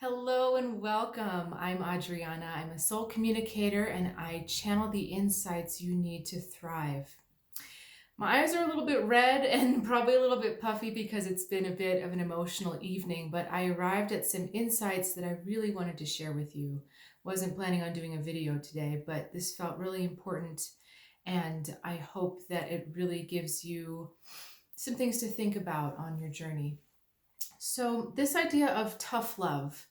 Hello and welcome. I'm Adriana. I'm a soul communicator and I channel the insights you need to thrive. My eyes are a little bit red and probably a little bit puffy because it's been a bit of an emotional evening, but I arrived at some insights that I really wanted to share with you. Wasn't planning on doing a video today, but this felt really important and I hope that it really gives you some things to think about on your journey. So, this idea of tough love,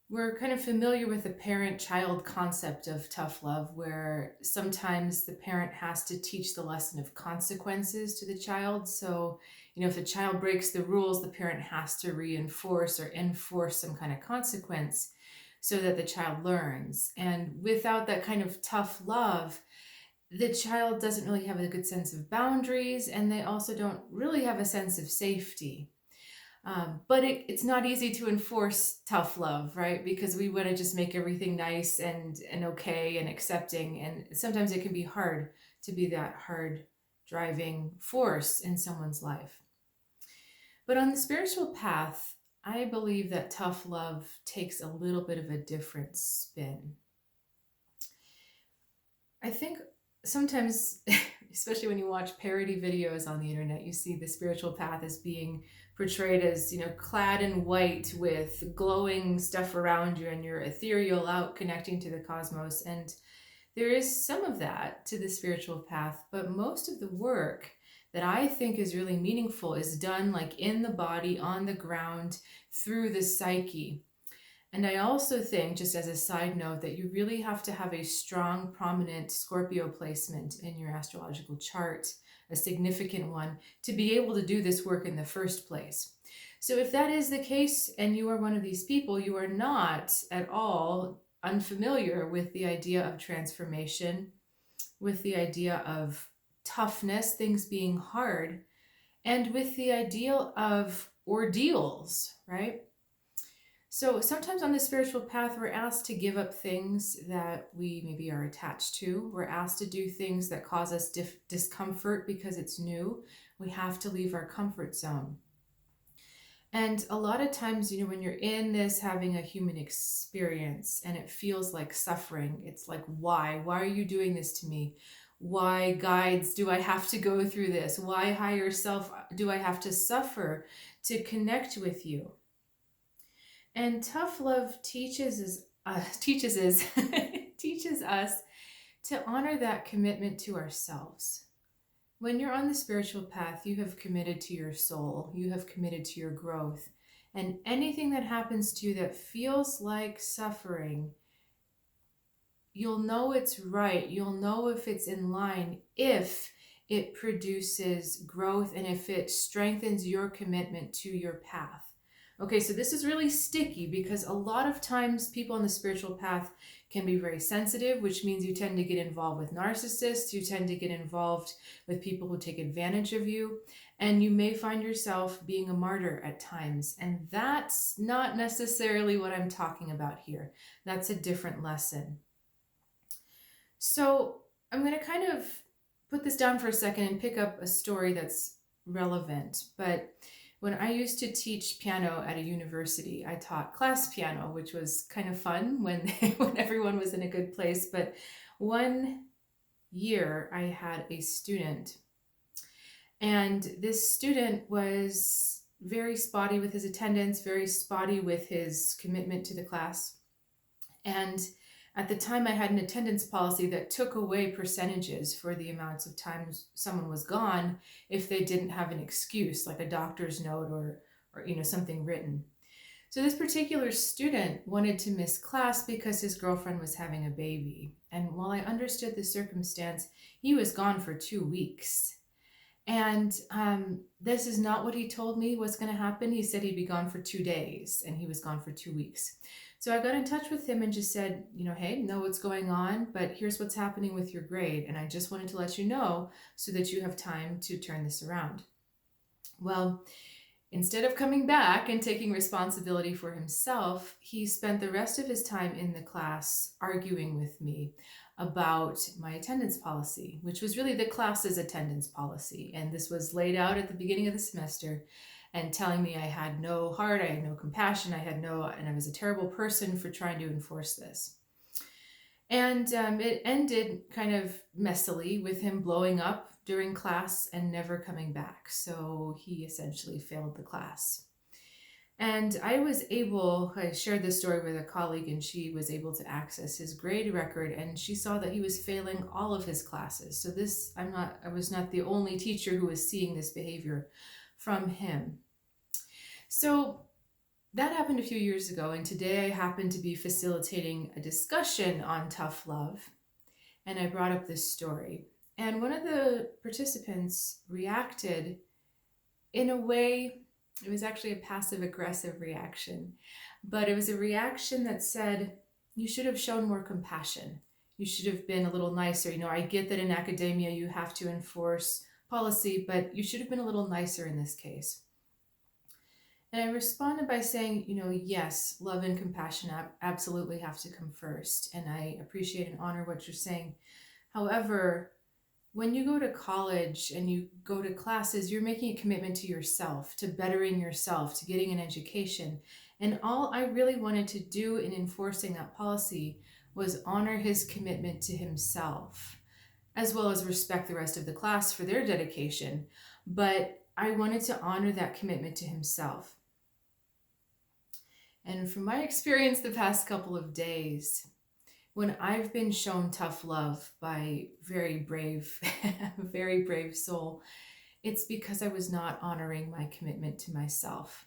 we're kind of familiar with the parent-child concept of tough love, where sometimes the parent has to teach the lesson of consequences to the child. So, if the child breaks the rules, the parent has to reinforce or enforce some kind of consequence so that the child learns. And without that kind of tough love, the child doesn't really have a good sense of boundaries, and they also don't really have a sense of safety. But it's not easy to enforce tough love, right? Because we want to just make everything nice and okay and accepting. And sometimes it can be hard to be that hard driving force in someone's life. But on the spiritual path, I believe that tough love takes a little bit of a different spin. I think sometimes, especially when you watch parody videos on the internet, you see the spiritual path as being portrayed as, clad in white with glowing stuff around you and you're ethereal out connecting to the cosmos. And there is some of that to the spiritual path, but most of the work that I think is really meaningful is done like in the body, on the ground, through the psyche. And I also think, just as a side note, that you really have to have a strong, prominent Scorpio placement in your astrological chart, a significant one, to be able to do this work in the first place. So if that is the case and you are one of these people, you are not at all unfamiliar with the idea of transformation, with the idea of toughness, things being hard, and with the ideal of ordeals, right? So sometimes on the spiritual path, we're asked to give up things that we maybe are attached to. We're asked to do things that cause us discomfort because it's new. We have to leave our comfort zone. And a lot of times, when you're in this having a human experience and it feels like suffering, it's like, why? Why are you doing this to me? Why, guides, do I have to go through this? Why, higher self, do I have to suffer to connect with you? And tough love teaches us teaches us to honor that commitment to ourselves. When you're on the spiritual path, you have committed to your soul, you have committed to your growth. And anything that happens to you that feels like suffering, you'll know it's right. You'll know if it's in line, if it produces growth and if it strengthens your commitment to your path. Okay, so this is really sticky because a lot of times people on the spiritual path can be very sensitive, which means you tend to get involved with narcissists, you tend to get involved with people who take advantage of you, and you may find yourself being a martyr at times. And that's not necessarily what I'm talking about here. That's a different lesson. So I'm going to kind of put this down for a second and pick up a story that's relevant. But when I used to teach piano at a university, I taught class piano, which was kind of fun when when everyone was in a good place. But one year I had a student, and this student was very spotty with his attendance, very spotty with his commitment to the class. And at the time, I had an attendance policy that took away percentages for the amounts of times someone was gone if they didn't have an excuse, like a doctor's note or something written. So this particular student wanted to miss class because his girlfriend was having a baby. And while I understood the circumstance, he was gone for 2 weeks. And this is not what he told me was going to happen. He said he'd be gone for 2 days, and he was gone for 2 weeks. So I got in touch with him and just said, hey, know what's going on, but here's what's happening with your grade. And I just wanted to let you know so that you have time to turn this around. Well, instead of coming back and taking responsibility for himself, he spent the rest of his time in the class arguing with me about my attendance policy, which was really the class's attendance policy. And this was laid out at the beginning of the semester. and telling me I had no heart, I had no compassion, and I was a terrible person for trying to enforce this. And it ended kind of messily with him blowing up during class and never coming back. So he essentially failed the class. And I shared this story with a colleague, and she was able to access his grade record, and she saw that he was failing all of his classes. So I was not the only teacher who was seeing this behavior from him. So that happened a few years ago, and today I happen to be facilitating a discussion on tough love, and I brought up this story. And one of the participants reacted in a way, it was actually a passive-aggressive reaction, but it was a reaction that said, you should have shown more compassion. You should have been a little nicer. I get that in academia you have to enforce policy, but you should have been a little nicer in this case. And I responded by saying, yes, love and compassion absolutely have to come first. And I appreciate and honor what you're saying. However, when you go to college and you go to classes, you're making a commitment to yourself, to bettering yourself, to getting an education. And all I really wanted to do in enforcing that policy was honor his commitment to himself, as well as respect the rest of the class for their dedication. But I wanted to honor that commitment to himself. And from my experience the past couple of days, when I've been shown tough love by very brave soul, it's because I was not honoring my commitment to myself.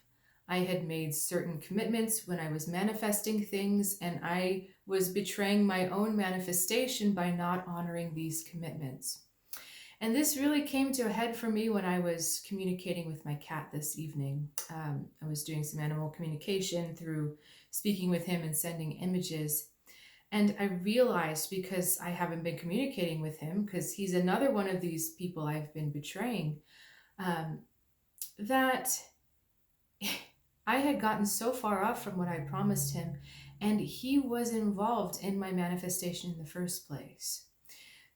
I had made certain commitments when I was manifesting things, and I was betraying my own manifestation by not honoring these commitments. And this really came to a head for me when I was communicating with my cat this evening. I was doing some animal communication through speaking with him and sending images. And I realized, because I haven't been communicating with him, because he's another one of these people I've been betraying, that I had gotten so far off from what I promised him, and he was involved in my manifestation in the first place.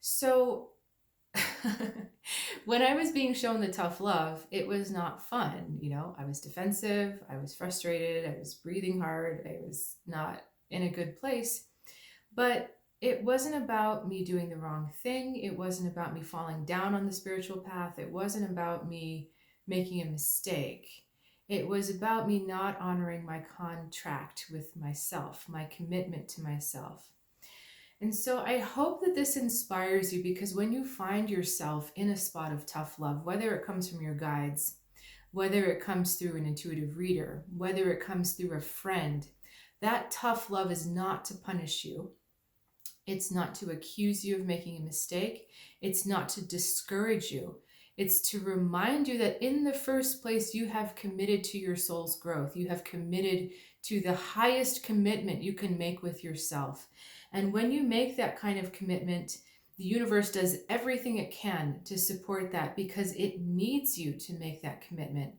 So when I was being shown the tough love, it was not fun. I was defensive, I was frustrated, I was breathing hard, I was not in a good place. But it wasn't about me doing the wrong thing. It wasn't about me falling down on the spiritual path. It wasn't about me making a mistake. It was about me not honoring my contract with myself, my commitment to myself. And so I hope that this inspires you, because when you find yourself in a spot of tough love, whether it comes from your guides, whether it comes through an intuitive reader, whether it comes through a friend, that tough love is not to punish you. It's not to accuse you of making a mistake. It's not to discourage you. It's to remind you that in the first place, you have committed to your soul's growth. You have committed to the highest commitment you can make with yourself. And when you make that kind of commitment, the universe does everything it can to support that, because it needs you to make that commitment.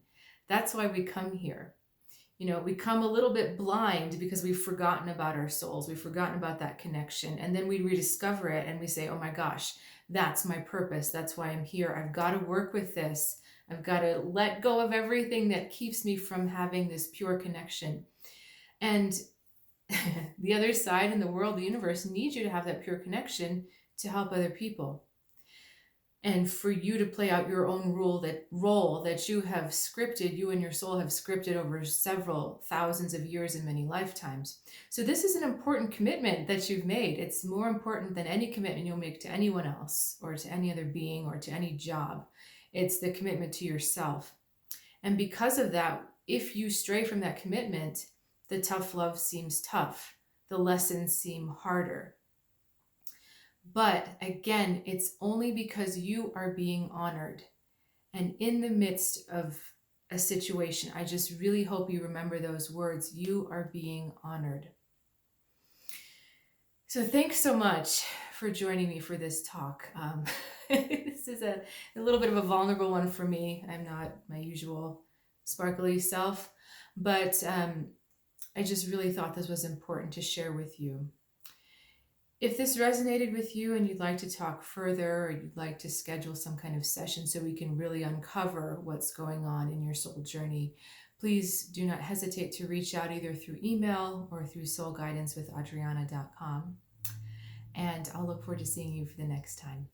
That's why we come here. We come a little bit blind because we've forgotten about our souls. We've forgotten about that connection. And then we rediscover it and we say, oh my gosh, that's my purpose. That's why I'm here. I've got to work with this. I've got to let go of everything that keeps me from having this pure connection. And the other side in the world, the universe, needs you to have that pure connection to help other people. And for you to play out your own role that you have scripted, you and your soul have scripted over several thousands of years and many lifetimes. So this is an important commitment that you've made. It's more important than any commitment you'll make to anyone else or to any other being or to any job. It's the commitment to yourself. And because of that, if you stray from that commitment, the tough love seems tough. The lessons seem harder. But again, it's only because you are being honored. And in the midst of a situation, I just really hope you remember those words. You are being honored. So thanks so much for joining me for this talk. This is a little bit of a vulnerable one for me. I'm not my usual sparkly self, but I just really thought this was important to share with you. If this resonated with you and you'd like to talk further, or you'd like to schedule some kind of session so we can really uncover what's going on in your soul journey, please do not hesitate to reach out either through email or through soulguidancewithadriana.com. And I'll look forward to seeing you for the next time.